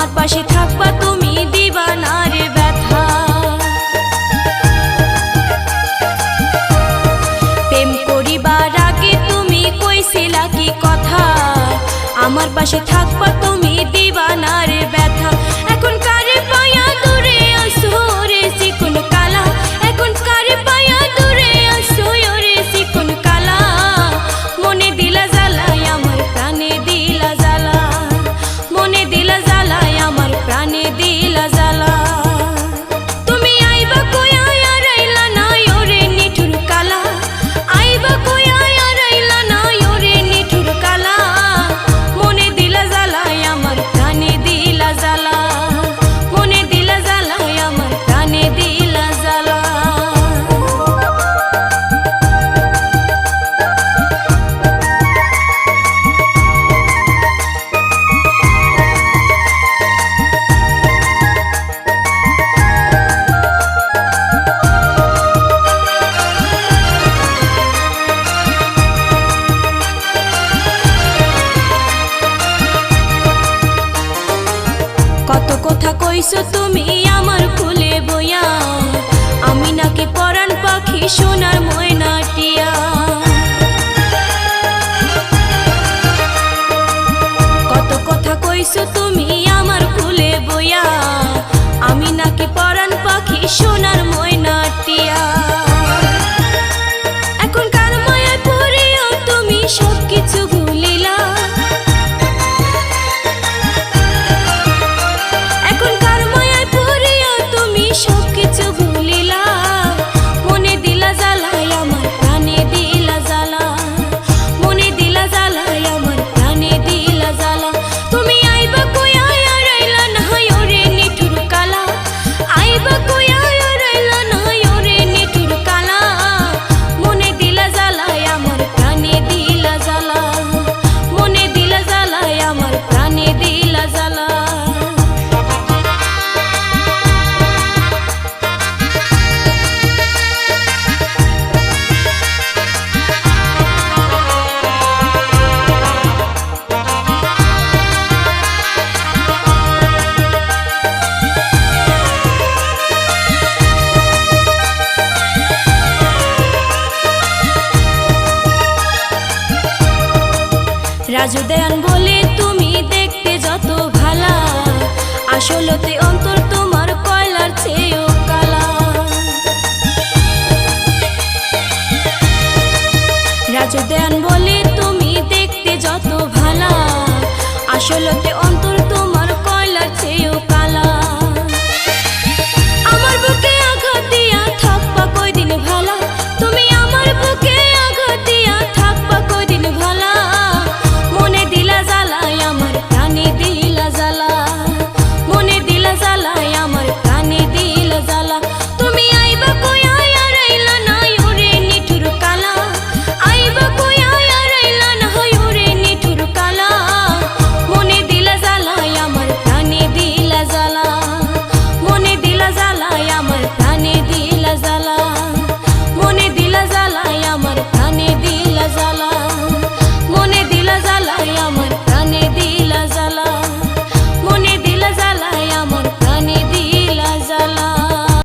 আমার পাশে থাকবা তুমি, দিবা না রে ব্যথা। প্রেম করিবার আগে তুমি কইছিলা কি কথা, আমার পাশে থাকবা তুমি, দিবা না রে ব্যথা। এখন কারে পায়া দূরে আসো রে চিকন কালা, এখন কারে পায়া দূরে আসো রে চিকন কালা। মনে দিলা জ্বালায় আমার প্রাণে দিলা জ্বালা, মনে দিলা জ্বালায় আমার প্রাণে দিলা জ্বালা। তুমি আইবা কইয়া আইলা না ওরে নিঠুর কালা, আইবা কইয়া আইলা না ওরে নিঠুর কালা। মনে দিলা জ্বালায় আমার প্রাণে দিলা জ্বালা, মনে দিলা জ্বালায় আমার প্রাণে দিলা জ্বালা। কত কথা কইছো তুমি আমার ফুলে বইয়া, আমি নাকি পরাণ পাখি সোনার ময়নাটিয়া। কত কথা কইছো তুমি আমার ফুলে বইয়া, আমি নাকি পরাণ পাখি সোনার ময়নাটিয়া। এখন কার মায়ায় পড়িয়া তুমি সবকিছু ভুলিলা, সবকিছু ভুলিলা। মনে দিলা জ্বালায় আমার প্রাণে দিলা জ্বালা, মনে দিলা জ্বালায় আমার প্রাণে দিলা জ্বালা। তুমি আইবা কইয়া আইলা না ওরে নিঠুর কালা, আইবা কইয়া আইলা না ওরে নিঠুর কালা। মনে দিলা জ্বালায় আমার প্রাণে দিলা জ্বালা, মনে দিলা জ্বালায় আমার প্রাণে দিলা জ্বালা। রাজু দেয়ান বলে তুমি দেখতে যত ভালা, আসলতে অন্তর তোমার কয়লার চেয়েও কালা। রাজু দেয়ান বলে তুমি দেখতে যত ভালা, আসলতে অন্তর